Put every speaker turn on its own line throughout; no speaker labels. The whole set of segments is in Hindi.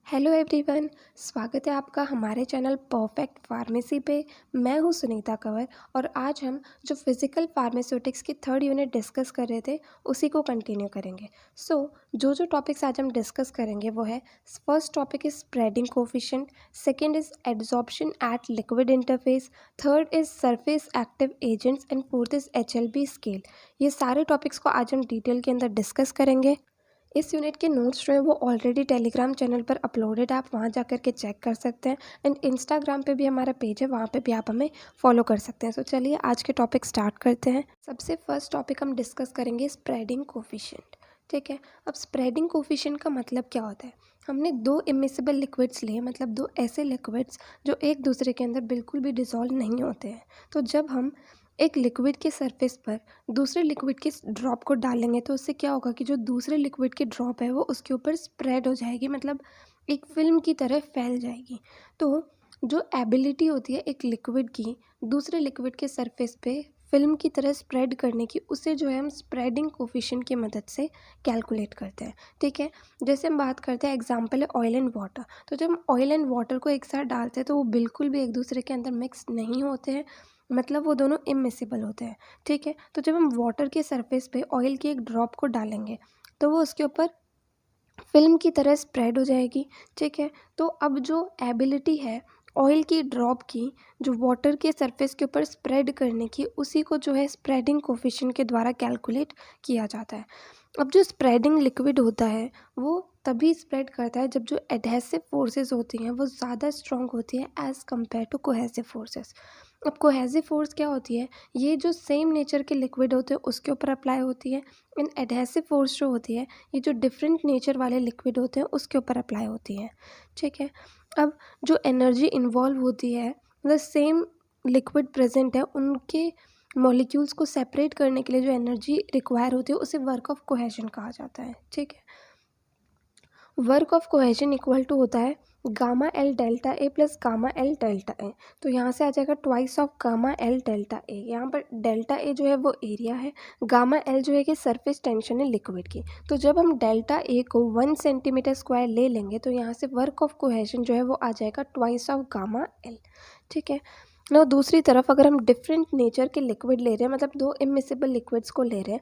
हेलो एवरीवन, स्वागत है आपका हमारे चैनल परफेक्ट फार्मेसी पे। मैं हूँ सुनीता कंवर और आज हम जो फिज़िकल फार्मास्यूटिक्स की थर्ड यूनिट डिस्कस कर रहे थे उसी को कंटिन्यू करेंगे। जो टॉपिक्स आज हम डिस्कस करेंगे वो है, first topic is spreading coefficient, second is adsorption at liquid interface, third is surface active agents and fourth is HLB scale. ये सारे टॉपिक्स को आज हम डिटेल के अंदर डिस्कस करेंगे। इस यूनिट के नोट्स जो है वो ऑलरेडी टेलीग्राम चैनल पर अपलोडेड है, आप वहाँ जा कर के चेक कर सकते हैं। एंड इंस्टाग्राम पे भी हमारा पेज है, वहाँ पे भी आप हमें फॉलो कर सकते हैं। सो चलिए आज के टॉपिक स्टार्ट करते हैं। सबसे फर्स्ट टॉपिक हम डिस्कस करेंगे स्प्रेडिंग कोफिशिएंट। ठीक है, अब स्प्रेडिंग कोफिशिएंट का मतलब क्या होता है। हमने दो इमिसिबल लिक्विड्स लिए, मतलब दो ऐसे लिक्विड्स जो एक दूसरे के अंदर बिल्कुल भी डिसॉल्व नहीं होते हैं। तो जब हम एक लिक्विड के सरफेस पर दूसरे लिक्विड के ड्रॉप को डालेंगे तो उससे क्या होगा कि जो दूसरे लिक्विड की ड्रॉप है वो उसके ऊपर स्प्रेड हो जाएगी, मतलब एक फिल्म की तरह फैल जाएगी। तो जो एबिलिटी होती है एक लिक्विड की दूसरे लिक्विड के सरफेस पे फिल्म की तरह स्प्रेड करने की, उसे जो है हम स्प्रेडिंग कोफिशिएंट की मदद से कैलकुलेट करते हैं। ठीक है, जैसे हम बात करते हैं, एग्जांपल है ऑयल एंड वाटर। तो जब हम ऑयल एंड वाटर को एक साथ डालते हैं तो वो बिल्कुल भी एक दूसरे के अंदर मिक्स नहीं होते हैं, मतलब वो दोनों इमिसिबल होते हैं। ठीक है, तो जब हम वाटर के सरफेस पे ऑयल की एक ड्रॉप को डालेंगे तो वो उसके ऊपर फिल्म की तरह स्प्रेड हो जाएगी। ठीक है, तो अब जो एबिलिटी है ऑयल की ड्रॉप की जो वाटर के सरफेस के ऊपर स्प्रेड करने की, उसी को जो है स्प्रेडिंग कोफिशिएंट के द्वारा कैलकुलेट किया जाता है। अब जो स्प्रेडिंग लिक्विड होता है वो तभी स्प्रेड करता है जब जो एडहेसिव फोर्सेस होती हैं वो ज़्यादा स्ट्रॉन्ग होती है as compare to cohesive forces. अब कोहेसिव फोर्स क्या होती है, ये जो सेम नेचर के लिक्विड होते हैं उसके ऊपर अप्लाई होती है। एंड एडहेसिव फोर्स जो होती है ये जो डिफरेंट नेचर वाले लिक्विड होते हैं उसके ऊपर अप्लाई होती है। ठीक है, अब जो एनर्जी इन्वॉल्व होती है, मतलब सेम लिक्विड प्रेजेंट है उनके मॉलिक्यूल्स को सेपरेट करने के लिए जो एनर्जी रिक्वायर होती है उसे वर्क ऑफ कोहेजन कहा जाता है। ठीक है, work of cohesion equal to होता है gamma L delta A plus gamma L delta A. तो यहाँ से आ जाएगा twice of gamma L delta A. यहाँ पर डेल्टा ए जो है वो एरिया है, गामा एल जो है कि सरफेस टेंशन है लिक्विड की। तो जब हम डेल्टा ए को 1 सेंटीमीटर स्क्वायर ले लेंगे तो यहाँ से वर्क ऑफ कोहेजन जो है वो आ जाएगा ट्वाइस ऑफ गामा एल। ठीक है ना, दूसरी तरफ अगर हम डिफरेंट नेचर के लिक्विड ले रहे हैं, मतलब दो इमिसिबल लिक्विड्स को ले रहे हैं,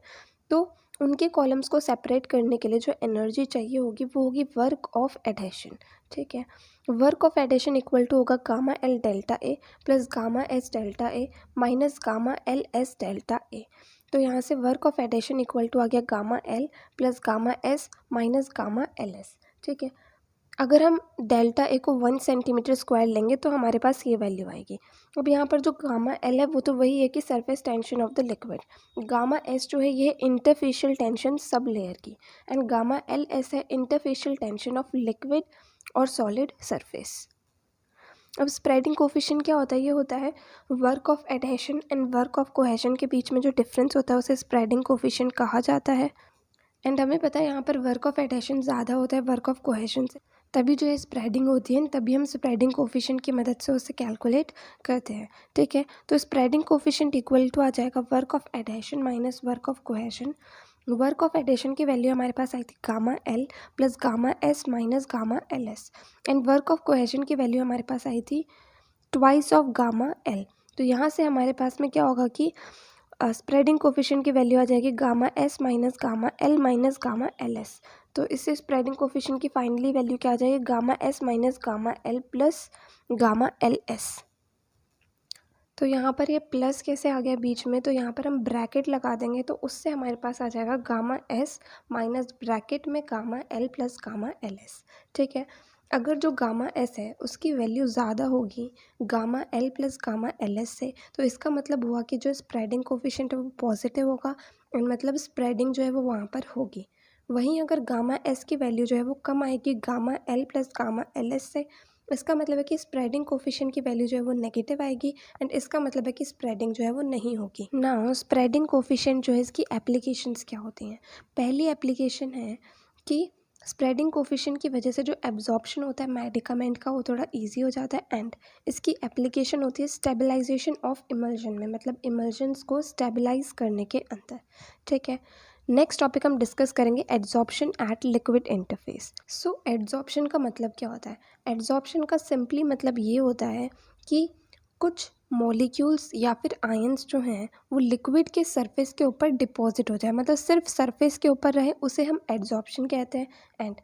तो उनके कॉलम्स को सेपरेट करने के लिए जो एनर्जी चाहिए होगी वो होगी वर्क ऑफ एडेशन। ठीक है, work of adhesion equal to होगा gamma L delta A plus gamma S delta A minus gamma L S delta A. तो यहाँ से work of adhesion equal to आ गया gamma L plus gamma S minus gamma L S. ठीक है, अगर हम डेल्टा ए को 1 सेंटीमीटर स्क्वायर लेंगे तो हमारे पास ये वैल्यू आएगी। अब यहाँ पर जो गामा एल है वो तो वही है कि surface tension of the liquid, gamma S जो है ये इंटरफेशियल टेंशन सब लेयर की, एंड गामा एल एस है इंटरफेशियल टेंशन ऑफ लिक्विड और सॉलिड सरफेस। अब स्प्रेडिंग कोफिशिएंट क्या होता है, ये होता है work of adhesion and work of cohesion के बीच में जो डिफरेंस होता है उसे स्प्रेडिंग कोफिशिएंट कहा जाता है। एंड हमें पता है यहाँ पर वर्क ऑफ एडेशन ज़्यादा होता है वर्क ऑफ कोहेजन से, तभी जो है स्प्रेडिंग होती है, तभी हम स्प्रेडिंग कोफिशिएंट की मदद से उसे कैलकुलेट करते हैं। ठीक है, तो स्प्रेडिंग कोफिशिएंट इक्वल टू आ जाएगा work of adhesion minus work of cohesion. Work of adhesion की वैल्यू हमारे पास आई थी gamma L plus gamma S minus gamma L S, and work of cohesion की वैल्यू हमारे पास आई थी ट्वाइस ऑफ गामा एल। तो यहाँ से हमारे पास में क्या होगा कि स्प्रेडिंग कोफिशिएंट की वैल्यू आ जाएगी gamma S minus gamma L minus gamma L S. तो इससे स्प्रेडिंग कोफिशिएंट की फाइनली वैल्यू क्या आ जाएगी, gamma S minus gamma L plus gamma L S. तो यहाँ पर ये प्लस कैसे आ गया बीच में, तो यहाँ पर हम ब्रैकेट लगा देंगे तो उससे हमारे पास आ जाएगा गामा एस माइनस ब्रैकेट में gamma L plus gamma L S. ठीक है, अगर जो गामा एस है उसकी वैल्यू ज़्यादा होगी gamma L plus gamma L S से, तो इसका मतलब हुआ कि जो स्प्रेडिंग कोफिशिएंट है वो पॉजिटिव होगा, और मतलब स्प्रेडिंग जो है वो वहाँ पर होगी। वहीं अगर गामा एस की वैल्यू जो है वो कम आएगी gamma L plus gamma L S से, इसका मतलब है कि स्प्रेडिंग कोफिशिएंट की वैल्यू जो है वो नेगेटिव आएगी, एंड इसका मतलब है कि स्प्रेडिंग जो है वो नहीं होगी। नाउ स्प्रेडिंग कोफिशिएंट जो है इसकी एप्लीकेशंस क्या होती हैं। पहली एप्लीकेशन है कि स्प्रेडिंग कोफिशिएंट की वजह से जो एब्जॉर्प्शन होता है मेडिकामेंट का वो थोड़ा इजी हो जाता है, एंड इसकी एप्लीकेशन होती है स्टेबलाइजेशन ऑफ इमल्जन में, मतलब इमल्जन्स को स्टेबलाइज करने के अंदर। ठीक है, नेक्स्ट टॉपिक हम डिस्कस करेंगे एड्जॉर्प्शन एट लिक्विड इंटरफेस। सो एड्जॉर्प्शन का मतलब क्या होता है? एड्जॉर्प्शन का सिंपली मतलब ये होता है कि कुछ मॉलिक्यूल्स या फिर आयंस जो हैं वो लिक्विड के सरफेस के ऊपर डिपॉजिट हो जाए, मतलब सिर्फ सरफेस के ऊपर रहे, उसे हम एड्जॉर्प्शन कहते हैं। एंड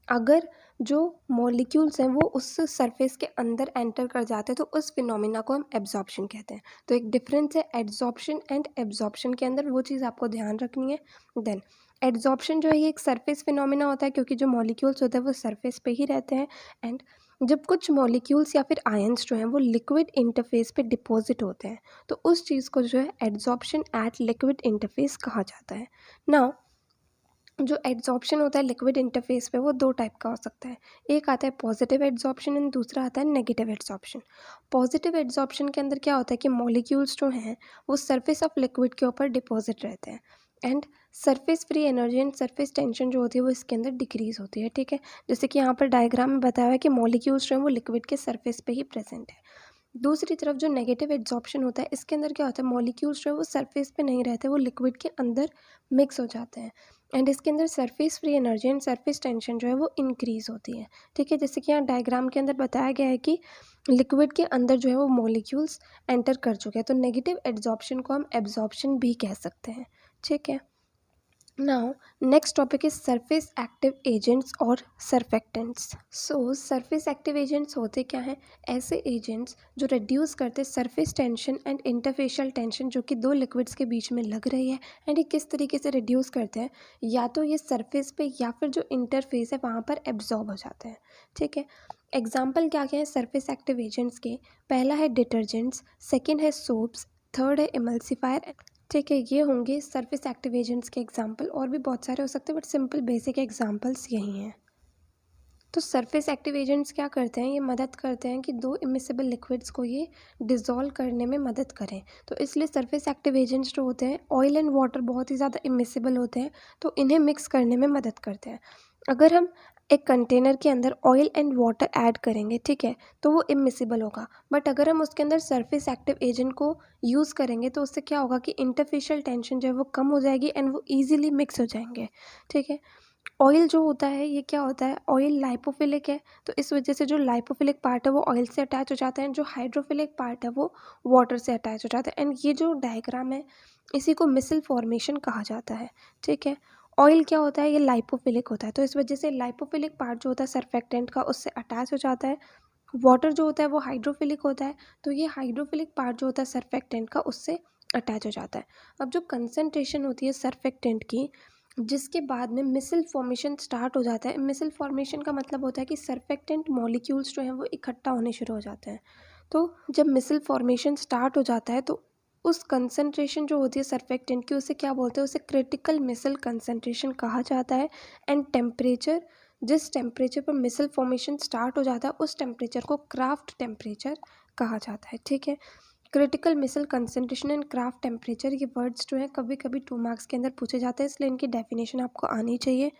अगर जो मॉलिक्यूल्स हैं वो उस सरफेस के अंदर एंटर कर जाते हैं तो उस फिनोमिना को हम एब्जॉर्प्शन कहते हैं। तो एक डिफरेंस है एड्जॉर्प्शन एंड एब्जॉर्प्शन के अंदर, वो चीज़ आपको ध्यान रखनी है। देन एड्जॉर्प्शन जो है ये एक सरफेस फिनोमिना होता है, क्योंकि जो मॉलिक्यूल्स होते हैं वो सरफेस पे ही रहते हैं। एंड जब कुछ मॉलिक्यूल्स या फिर आयंस जो हैं वो लिक्विड इंटरफेस पे डिपॉजिट होते हैं तो उस चीज़ को जो है एड्जॉर्प्शन एट लिक्विड इंटरफेस कहा जाता है। नाउ जो एड्जॉर्प्शन होता है लिक्विड इंटरफेस पे वो दो टाइप का हो सकता है। एक आता है पॉजिटिव एड्जॉर्प्शन एंड दूसरा आता है नेगेटिव एड्जॉर्प्शन। पॉजिटिव एड्जॉर्प्शन के अंदर क्या होता है कि मॉलिक्यूल्स जो हैं वो सरफेस ऑफ लिक्विड के ऊपर डिपॉजिट रहते हैं and surface free energy and surface tension जो होती है वो इसके अंदर डिक्रीज होती है। ठीक है, जैसे कि यहाँ पर डायग्राम में बताया है कि मॉलिक्यूल्स जो हैं वो लिक्विड के सरफेस पे ही प्रेजेंट है। दूसरी तरफ जो नेगेटिव एड्जॉर्प्शन होता है इसके अंदर क्या होता है, मॉलिक्यूल्स जो है वो सरफेस पे नहीं रहते, वो लिक्विड के अंदर मिक्स हो जाते हैं एंड इसके अंदर surface free energy and surface tension जो है वो इंक्रीज़ होती है। ठीक है, जैसे कि यहाँ डायग्राम के अंदर बताया गया है कि लिक्विड के अंदर जो है वो मॉलिक्यूल्स एंटर कर चुके हैं, तो नेगेटिव एड्जॉर्प्शन को हम एब्जॉर्प्शन भी कह सकते हैं। ठीक है, now next topic is surface active agents और surfactants. So surface active agents होते क्या हैं? ऐसे एजेंट्स जो रिड्यूस करते surface tension and interfacial tension जो कि दो लिक्विड्स के बीच में लग रही है। एंड ये किस तरीके से रिड्यूस करते हैं? या तो ये सरफेस पे या फिर जो इंटरफेस है वहाँ पर एब्जॉर्ब हो जाते हैं। ठीक है, एग्जाम्पल क्या क्या है सरफेस एक्टिव एजेंट्स के? पहला है डिटर्जेंट्स, सेकेंड है सोप्स, थर्ड है इमल्सिफायर। ठीक है, ये होंगे सरफेस एक्टिव एजेंट्स के एग्जांपल, और भी बहुत सारे हो सकते हैं बट सिंपल बेसिक एग्जांपल्स यही हैं। तो सरफेस एक्टिव एजेंट्स क्या करते हैं? ये मदद करते हैं कि दो इमिसिबल लिक्विड्स को ये डिज़ोल्व करने में मदद करें। तो इसलिए सरफेस एक्टिव एजेंट्स जो होते हैं ऑयल एंड वाटर बहुत ही ज़्यादा इमिसिबल होते हैं, तो इन्हें मिक्स करने में मदद करते हैं। अगर हम एक कंटेनर के अंदर ऑयल एंड वाटर ऐड करेंगे, ठीक है, तो वो इमिसिबल होगा। बट अगर हम उसके अंदर सरफेस एक्टिव एजेंट को यूज़ करेंगे तो उससे क्या होगा कि इंटरफेशियल टेंशन जो है वो कम हो जाएगी एंड वो ईजिली मिक्स हो जाएंगे। ठीक है, ऑयल जो होता है ये क्या होता है? ऑयल लाइपोफिलिक है, तो इस वजह से जो लाइपोफिलिक पार्ट है वो ऑयल से अटैच हो जाता है एंड जो हाइड्रोफिलिक पार्ट है वो वाटर से अटैच हो जाता है। एंड ये जो डायग्राम है इसी को मिसल फॉर्मेशन कहा जाता है। ठीक है, ऑयल क्या होता है? ये लाइपोफिलिक होता है, तो इस वजह से लाइपोफिलिक पार्ट जो होता है सर्फेक्टेंट का उससे अटैच हो जाता है। वाटर जो होता है वो हाइड्रोफिलिक होता है, तो ये हाइड्रोफिलिक पार्ट जो होता है सर्फेक्टेंट का उससे अटैच हो जाता है। अब जो कंसनट्रेशन होती है सर्फेक्टेंट की, जिसके बाद में मिसल फॉर्मेशन स्टार्ट हो जाता है। मिसल फॉर्मेशन का मतलब होता है कि सर्फेक्टेंट मॉलिक्यूल्स जो हैं वो इकट्ठा होने शुरू हो जाते हैं। तो जब मिसल फॉर्मेशन स्टार्ट हो जाता है तो उस कंसनट्रेशन जो होती है सर्फेक्टेंट की उसे क्या बोलते हैं? उसे क्रिटिकल मिसल कंसनट्रेशन कहा जाता है। एंड टेम्परेचर, जिस टेम्परेचर पर मिसल फॉर्मेशन स्टार्ट हो जाता है उस टेम्परेचर को क्राफ्ट टेम्परेचर कहा जाता है। ठीक है, critical micelle concentration and Krafft temperature, ये वर्ड्स जो हैं कभी कभी 2 मार्क्स के अंदर पूछे जाते हैं, इसलिए इनकी डेफिनेशन आपको आनी चाहिए।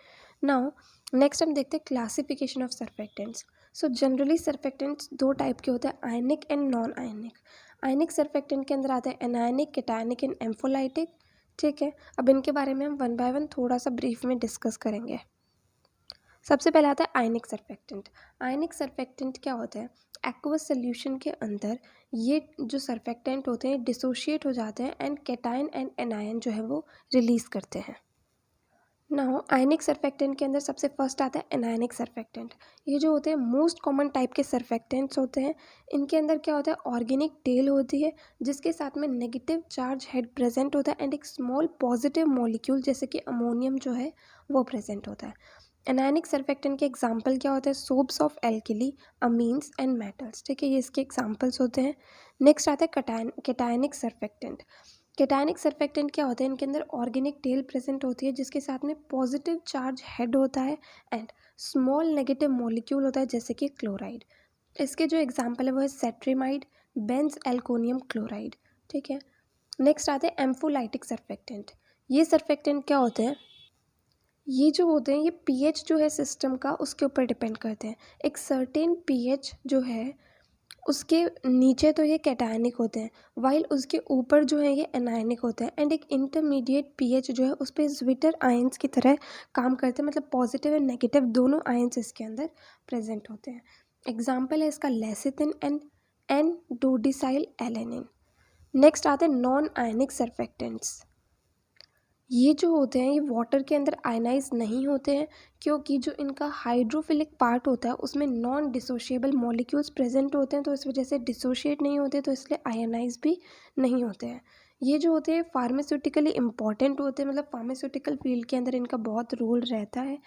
नाउ नेक्स्ट हम देखते हैं classification of surfactants. So generally surfactants दो टाइप के होते हैं, ionic and non ionic. Ionic surfactant के अंदर आते हैं एनायनिक, कैटायनिक एंड एम्फोलाइटिक। ठीक है, अब इनके बारे में हम वन बाय वन थोड़ा सा ब्रीफ में डिस्कस करेंगे। सबसे पहले आता है आयनिक सर्फेक्टेंट। आयनिक सर्फेक्टेंट क्या होता है? एक्वस सोल्यूशन के अंदर ये जो सर्फेक्टेंट होते हैं डिसोशिएट हो जाते हैं एंड कैटायन एंड एनायन जो है वो रिलीज़ करते हैं। नाउ आयनिक सर्फेक्टेंट के अंदर सबसे फर्स्ट आता है एनायनिक सर्फेक्टेंट। ये जो होते हैं मोस्ट कॉमन टाइप के सर्फेक्टेंट्स होते हैं। इनके अंदर क्या होता है? ऑर्गेनिक टेल होती है जिसके साथ में नेगेटिव चार्ज हेड प्रेजेंट होता है एंड एक स्मॉल पॉजिटिव मॉलिक्यूल जैसे कि अमोनियम जो है वो प्रेजेंट होता है। एनायनिक सर्फेक्टेंट के एग्जाम्पल क्या होते हैं? Soaps of alkali, amines and metals. ठीक है, ये इसके एग्जाम्पल्स होते हैं। नेक्स्ट आता है कैटायनिक सर्फेक्टेंट। कैटायनिक सर्फेक्टेंट क्या होते हैं? इनके अंदर ऑर्गेनिक टेल प्रेजेंट होती है जिसके साथ में पॉजिटिव चार्ज हेड होता है एंड स्मॉल नेगेटिव मॉलिक्यूल होता है जैसे कि क्लोराइड। इसके जो एग्जाम्पल है वो है सेट्रीमाइड, बेंज एल्कोनियम क्लोराइड। ठीक है, नेक्स्ट आते हैं एम्फोलाइटिक सर्फेक्टेंट। ये सर्फेक्टेंट क्या होते हैं? ये जो होते हैं ये पीएच जो है सिस्टम का उसके ऊपर डिपेंड करते हैं। एक सर्टेन पीएच जो है उसके नीचे तो ये कैटायनिक होते हैं, वाइल उसके ऊपर जो है ये एनायनिक होते हैं। एंड एक इंटरमीडिएट पीएच जो है उस पे ज्विटर आयंस की तरह काम करते हैं, मतलब पॉजिटिव एंड नेगेटिव दोनों आयंस इसके अंदर प्रेजेंट होते हैं। एग्जाम्पल है इसका lecithin and N dodecyl alanine. Next आते हैं नॉन आयनिक सर्फेक्टेंट्स। ये जो होते हैं ये वाटर के अंदर आयनाइज नहीं होते हैं, क्योंकि जो इनका हाइड्रोफिलिक पार्ट होता है उसमें नॉन डिसोशिएबल मॉलिक्यूल्स प्रेजेंट होते हैं, तो इस वजह से डिसोशिएट नहीं होते, तो इसलिए आयनाइज भी नहीं होते हैं। ये जो होते हैं फार्मास्यूटिकली इम्पॉर्टेंट होते हैं, मतलब फार्मास्यूटिकल फील्ड के अंदर इनका बहुत रोल रहता है।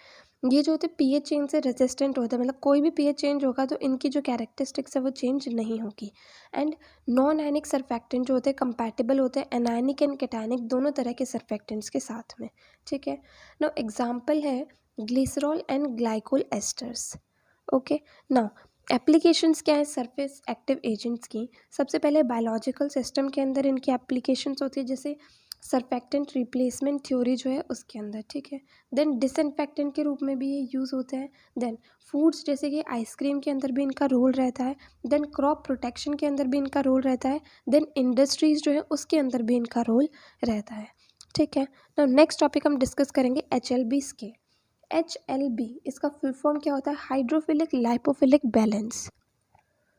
ये जो होते हैं पीएच चेंज से रेजिस्टेंट होते हैं, मतलब कोई भी पीएच चेंज होगा तो इनकी जो कैरेक्टरिस्टिक्स है वो चेंज नहीं होगी। एंड नॉन आयनिक सर्फेक्टेंट जो होते हैं कंपैटिबल होते हैं एनायनिक एंड कैटायनिक दोनों तरह के सर्फेक्टेंट्स के साथ में। ठीक है, नाउ एग्जांपल है glycerol and glycol asters. Okay, now applications क्या है सरफेस एक्टिव एजेंट्स की। सबसे पहले बायोलॉजिकल सिस्टम के अंदर इनकी एप्लीकेशंस होती है, जैसे सर्फेक्टेंट रिप्लेसमेंट थ्योरी जो है उसके अंदर। ठीक है, देन डिसइंफेक्टेंट के रूप में भी ये यूज़ होते हैं। देन फूड्स जैसे कि आइसक्रीम के अंदर भी इनका रोल रहता है। देन क्रॉप प्रोटेक्शन के अंदर भी इनका रोल रहता है। देन इंडस्ट्रीज़ जो है उसके अंदर भी इनका रोल रहता है। ठीक है, तो नेक्स्ट टॉपिक हम डिस्कस करेंगे HLB स्केल। HLB इसका फुल फॉर्म क्या होता है? Hydrophilic lipophilic balance.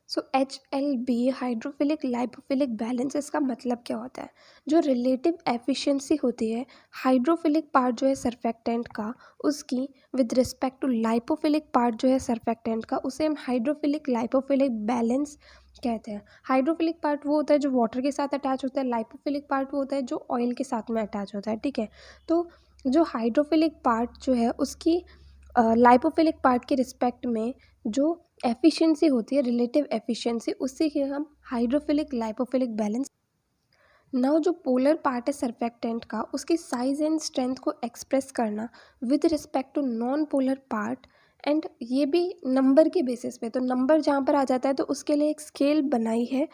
So HLB hydrophilic lipophilic balance, इसका मतलब क्या होता है? जो रिलेटिव एफिशिएंसी होती है हाइड्रोफिलिक पार्ट जो है सर्फेक्टेंट का उसकी with respect to lipophilic part जो है सर्फेक्टेंट का, उसे हम हाइड्रोफिलिक लाइपोफिलिक बैलेंस कहते हैं। हाइड्रोफिलिक पार्ट वो होता है जो वाटर के साथ अटैच होता है, लाइपोफिलिक पार्ट वो होता है जो ऑयल के साथ में अटैच होता है। ठीक है, तो जो हाइड्रोफिलिक पार्ट जो है उसकी लाइपोफिलिक पार्ट के रिस्पेक्ट में जो एफिशिएंसी होती है, रिलेटिव एफिशिएंसी, उससे कि हम हाइड्रोफिलिक लाइपोफिलिक बैलेंस। नाउ जो पोलर पार्ट है सर्फेक्टेंट का उसकी साइज एंड स्ट्रेंथ को एक्सप्रेस करना with respect to non polar part, and ये भी नंबर के बेसिस पे, तो नंबर जहाँ पर आ जाता है तो उसके लिए एक स्केल बनाई है,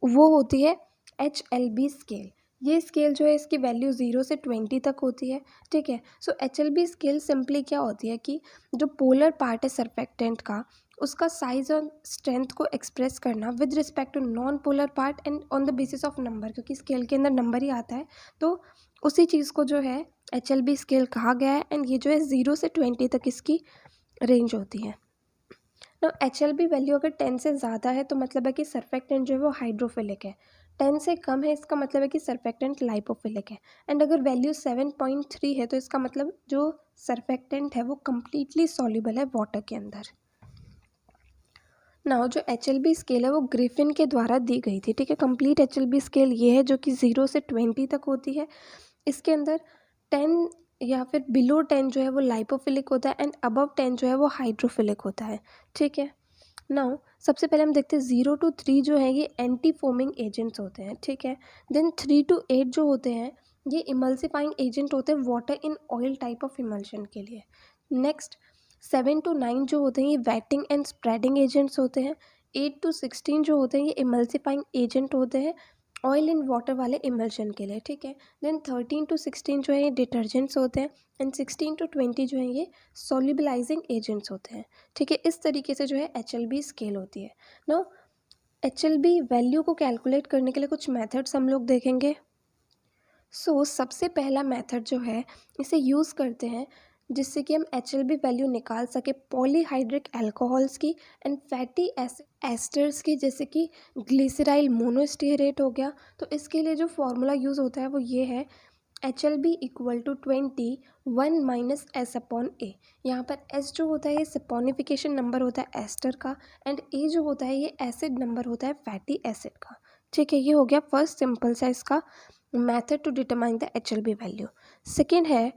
वो होती है HLB स्केल। ये स्केल जो है इसकी वैल्यू 0 से 20 तक होती है। ठीक है, सो HLB स्केल सिंपली क्या होती है कि जो पोलर पार्ट है सर्फेक्टेंट का उसका साइज और स्ट्रेंथ को एक्सप्रेस करना with respect to non polar part and on the basis of number, क्योंकि स्केल के अंदर नंबर ही आता है, तो उसी चीज़ को जो है HLB स्केल कहा गया है। एंड ये जो है 0 से 20 तक इसकी रेंज होती है। ना HLB वैल्यू अगर 10 से ज़्यादा है तो मतलब है कि सर्फेक्टेंट जो है वो हाइड्रोफिलिक है। 10 से कम है इसका मतलब है कि सर्फेक्टेंट लाइपोफिलिक है। एंड अगर वैल्यू 7.3 है तो इसका मतलब जो सर्फेक्टेंट है वो कम्प्लीटली सॉल्युबल है वाटर के अंदर। नाउ जो HLB स्केल है वो ग्रिफिन के द्वारा दी गई थी। ठीक है, कंप्लीट HLB स्केल ये है जो कि 0 से 20 तक होती है। इसके अंदर 10 या फिर बिलो 10 जो है वो लाइपोफिलिक होता है एंड अबव 10 जो है वो हाइड्रोफिलिक होता है। ठीक है, नाउ सबसे पहले हम देखते हैं 0 to 3 जो है ये एंटी फोमिंग एजेंट्स होते हैं। ठीक है, देन 3 to 8 जो होते हैं ये इमल्सिफाइंग एजेंट होते हैं water in oil type of emulsion के लिए। नेक्स्ट 7 to 9 जो होते हैं ये वेटिंग एंड स्प्रेडिंग एजेंट्स होते हैं। 8 to 16 जो होते हैं ये इमल्सिफाइंग एजेंट होते हैं ऑयल इन वाटर वाले इमल्शन के लिए। ठीक है, देन 13 to 16 जो है ये डिटर्जेंट्स होते हैं एंड 16 to 20 जो है ये सॉल्युबलाइजिंग एजेंट्स होते हैं। ठीक है, इस तरीके से जो है HLB स्केल होती है। नो HLB वैल्यू को कैलकुलेट करने के लिए कुछ मेथड्स हम लोग देखेंगे। सबसे पहला मेथड जो है इसे यूज़ करते हैं जिससे कि हम HLB वैल्यू निकाल सके पॉलीहाइड्रिक अल्कोहल्स की एंड फैटी एस्टर्स की, जैसे कि ग्लिसराइल मोनोस्टेरेट हो गया। तो इसके लिए जो फॉर्मूला यूज़ होता है वो ये है HLB equal to 20 1 minus S upon A. यहाँ पर S जो होता है ये सपोनिफिकेशन नंबर होता है एस्टर का, एंड A जो होता है ये एसिड नंबर होता है फैटी एसिड का। ठीक है, ये हो गया फर्स्ट सिंपल सा इसका method to determine the HLB value. Second है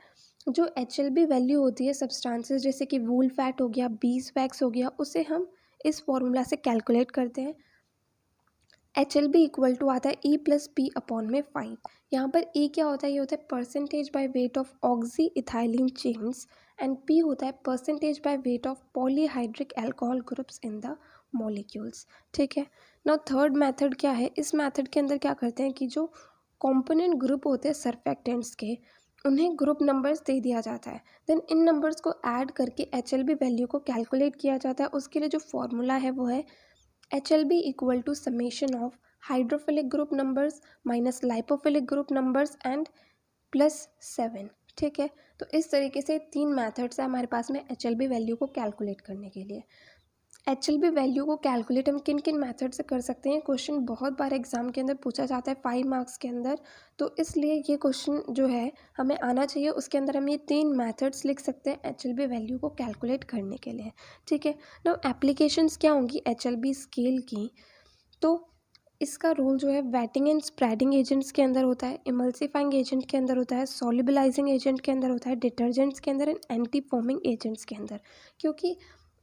जो HLB वैल्यू होती है सब्सटेंसेस जैसे कि वूल फैट हो गया, बीज वैक्स हो गया, उसे हम इस फॉर्मूला से कैलकुलेट करते हैं। HLB इक्वल टू आता है E प्लस पी अपॉन में 5। यहाँ पर E क्या होता है? ये होता है percentage by weight of oxy ethylene chains, and P होता है percentage by weight of polyhydric alcohol groups in the molecules. ठीक है, नाउ थर्ड मेथड क्या है? इस मेथड के अंदर क्या करते हैं कि जो कॉम्पोनेंट ग्रुप होते हैं सर्फेक्टेंट्स के उन्हें ग्रुप नंबर्स दे दिया जाता है, देन इन नंबर्स को ऐड करके HLB वैल्यू को कैलकुलेट किया जाता है। उसके लिए जो फॉर्मूला है वो है HLB equal to summation of hydrophilic group numbers minus lipophilic group numbers and +7। ठीक है, तो इस तरीके से 3 मेथड्स है हमारे पास में HLB वैल्यू को कैलकुलेट करने के लिए। HLB वैल्यू को कैलकुलेट हम किन किन मेथड से कर सकते हैं, क्वेश्चन बहुत बार एग्जाम के अंदर पूछा जाता है 5 मार्क्स के अंदर, तो इसलिए ये क्वेश्चन जो है हमें आना चाहिए। उसके अंदर हम ये 3 मेथड्स लिख सकते हैं HLB वैल्यू को कैलकुलेट करने के लिए। ठीक है, नाउ एप्लीकेशंस क्या होंगी HLB स्केल की, तो इसका रोल जो है वेटिंग एंड स्प्रेडिंग एजेंट्स के अंदर होता है, इमल्सिफाइंग एजेंट के अंदर होता है, सॉल्युबलाइजिंग एजेंट के अंदर होता है, डिटर्जेंट्स के अंदर एंड एंटी फोमिंग एजेंट्स के अंदर। क्योंकि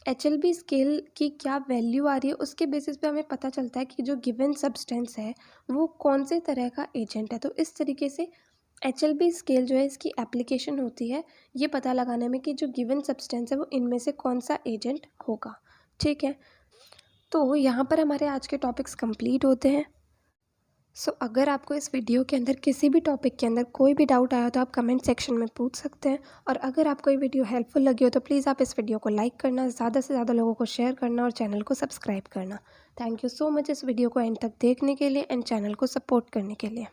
HLB स्केल की क्या वैल्यू आ रही है उसके बेसिस पे हमें पता चलता है कि जो गिवन सब्सटेंस है वो कौन से तरह का एजेंट है। तो इस तरीके से HLB स्केल जो है इसकी एप्लीकेशन होती है ये पता लगाने में कि जो गिवन सब्सटेंस है वो इनमें से कौन सा एजेंट होगा। ठीक है, तो यहाँ पर हमारे आज के टॉपिक्स कंप्लीट होते हैं। सो अगर आपको इस वीडियो के अंदर किसी भी टॉपिक के अंदर कोई भी डाउट आया तो आप कमेंट सेक्शन में पूछ सकते हैं। और अगर आपको ये वीडियो हेल्पफुल लगी हो तो प्लीज़ आप इस वीडियो को लाइक करना, ज़्यादा से ज़्यादा लोगों को शेयर करना और चैनल को सब्सक्राइब करना। थैंक यू सो मच इस वीडियो को एंड तक देखने के लिए एंड चैनल को सपोर्ट करने के लिए।